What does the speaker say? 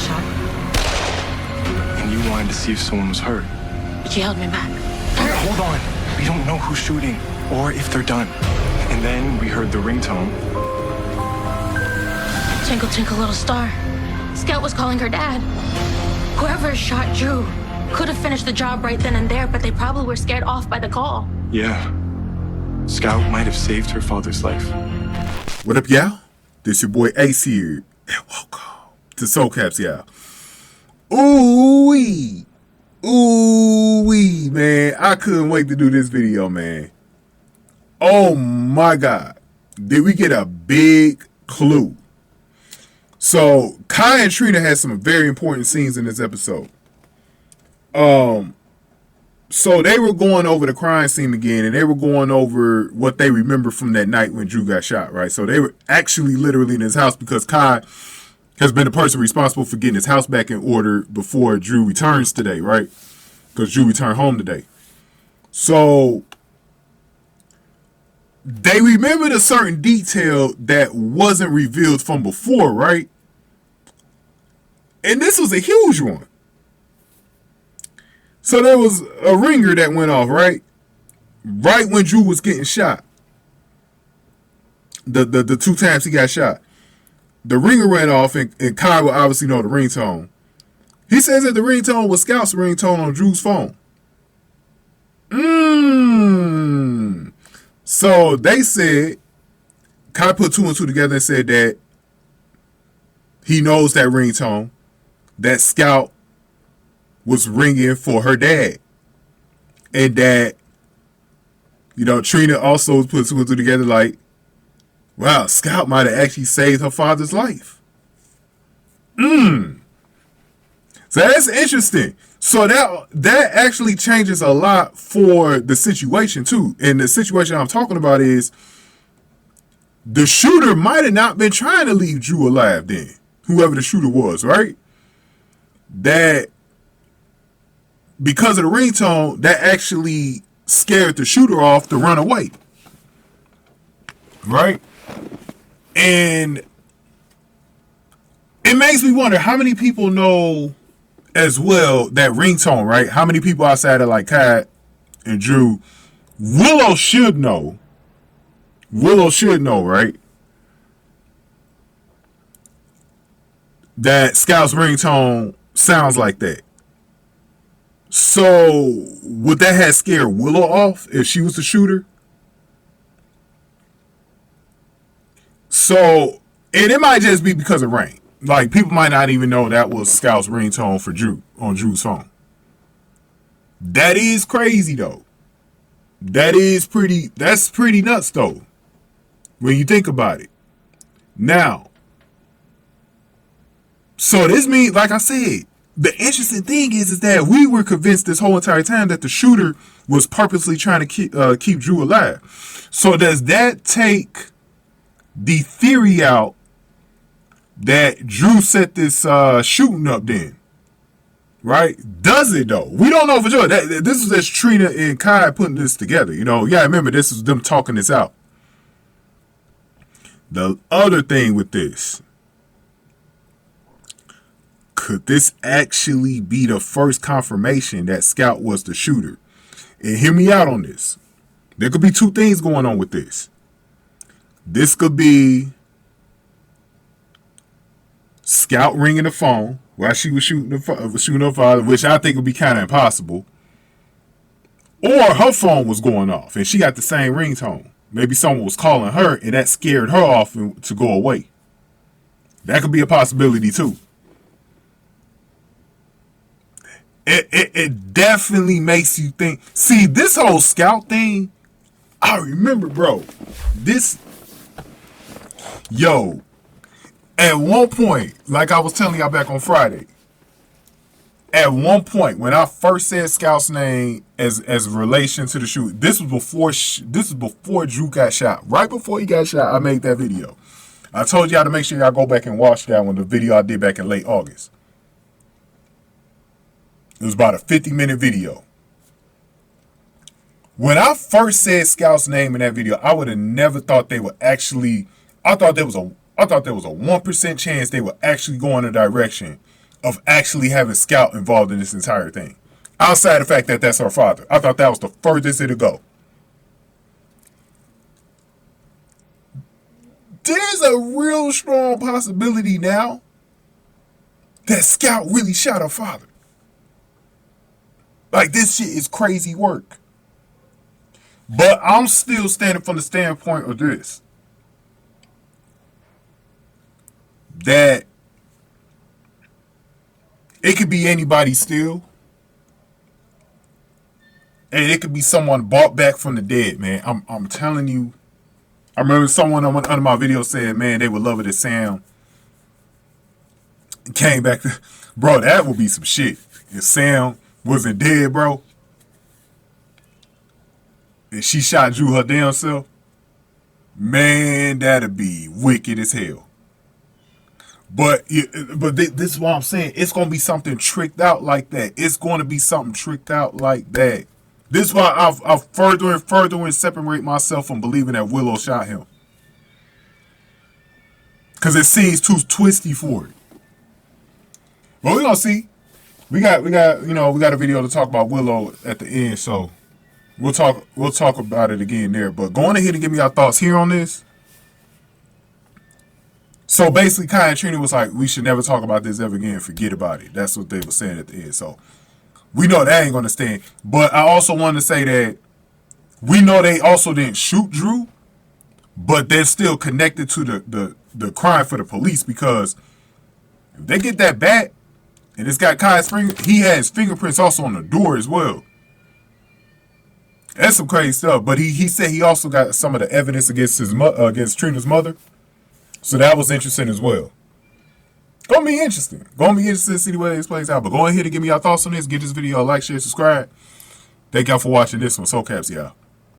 shot. And you wanted to see if someone was hurt. But you held me back. Hold on. We don't know who's shooting or if they're done. And then we heard the ringtone. Twinkle Twinkle Little Star. Scout was calling her dad. Whoever shot Drew could have finished the job right then and there, but they probably were scared off by the call. Yeah. Scout might have saved her father's life. What up, y'all? This your boy Ace here. And welcome to Soul Caps, y'all. Ooh-wee. Ooh-wee, man. I couldn't wait to do this video, man. Oh, my God. Did we get a big clue? So, Kai and Trina had some very important scenes in this episode. So they were going over the crime scene again, and they were going over what they remember from that night when Drew got shot, right? So they were actually literally in his house because Kai has been the person responsible for getting his house back in order before Drew returns today, right? Because Drew returned home today. So they remembered a certain detail that wasn't revealed from before, right? And this was a huge one. So there was a ringer that went off, right? Right when Drew was getting shot. The two times he got shot. The ringer went off, and Kai will obviously know the ringtone. He says that the ringtone was Scout's ringtone on Drew's phone. So they said, Kai put two and two together and said that he knows that ringtone, that Scout was ringing for her dad. And that, you know, Trina also put two and two together like, wow, Scout might have actually saved her father's life. So that's interesting. So that actually changes a lot for the situation too. And the situation I'm talking about is the shooter might have not been trying to leave Drew alive then. Whoever the shooter was, right? That because of the ringtone, that actually scared the shooter off to run away. Right? And it makes me wonder how many people know as well that ringtone, right? How many people outside of like Kai and Drew, Willow should know. Willow should know, right? That Scout's ringtone sounds like that. So would that have scared Willow off if she was the shooter? So, and it might just be because of rain. Like, people might not even know that was Scout's ringtone for Drew on Drew's phone. That is crazy, though. That's pretty nuts, though, when you think about it. Now, so this means, like I said, the interesting thing is that we were convinced this whole entire time that the shooter was purposely trying to keep Drew alive. So does that take the theory out that Drew set this shooting up then? Right? Does it though? We don't know for sure. This is just Trina and Kai putting this together. You know, yeah, remember this is them talking this out. The other thing with this, could this actually be the first confirmation that Scout was the shooter? And hear me out on this. There could be two things going on with this. This could be Scout ringing the phone while she was shooting her father, which I think would be kind of impossible. Or her phone was going off and she got the same ringtone. Maybe someone was calling her and that scared her off to go away. That could be a possibility too. It definitely makes you think. See, this whole Scout thing, I remember, bro. At one point, like I was telling y'all back on Friday, at one point when I first said Scout's name as relation to the shoot, this was before Drew got shot. Right before he got shot, I made that video. I told y'all to make sure y'all go back and watch that one, the video I did back in late August. It was about a 50-minute video. When I first said Scout's name in that video, I would have never thought they would actually. I thought there was a 1% chance they would actually go in a direction of actually having Scout involved in this entire thing. Outside the fact that that's her father. I thought that was the furthest it'd go. There's a real strong possibility now that Scout really shot her father. Like, this shit is crazy work. But I'm still standing from the standpoint of this. That it could be anybody still. And it could be someone brought back from the dead, man. I'm telling you. I remember someone on one of my videos said, man, they would love it if Sam came back. Bro, that would be some shit. If Sam wasn't dead, bro, and she shot Drew her damn self, man, that'd be wicked as hell. But this is what I'm saying. It's going to be something tricked out like that. It's going to be something tricked out like that. This is why I've further and separate myself from believing that Willow shot him. Because it seems too twisty for it. But we're going to see. We got a video to talk about Willow at the end, so we'll talk about it again there. But go on ahead and give me your thoughts here on this. So basically, Kai and Trina was like, we should never talk about this ever again. Forget about it. That's what they were saying at the end. So we know that ain't going to stand. But I also want to say that we know they also didn't shoot Drew, but they're still connected to the crime for the police, because if they get that bat and it's got Kai's finger, he has fingerprints also on the door as well. That's some crazy stuff. But he said he also got some of the evidence against against Trina's mother. So that was interesting as well. Gonna be interesting. To see the way this plays out. But go ahead and give me your thoughts on this. Give this video a like, share, subscribe. Thank y'all for watching this one. Soul Caps, y'all.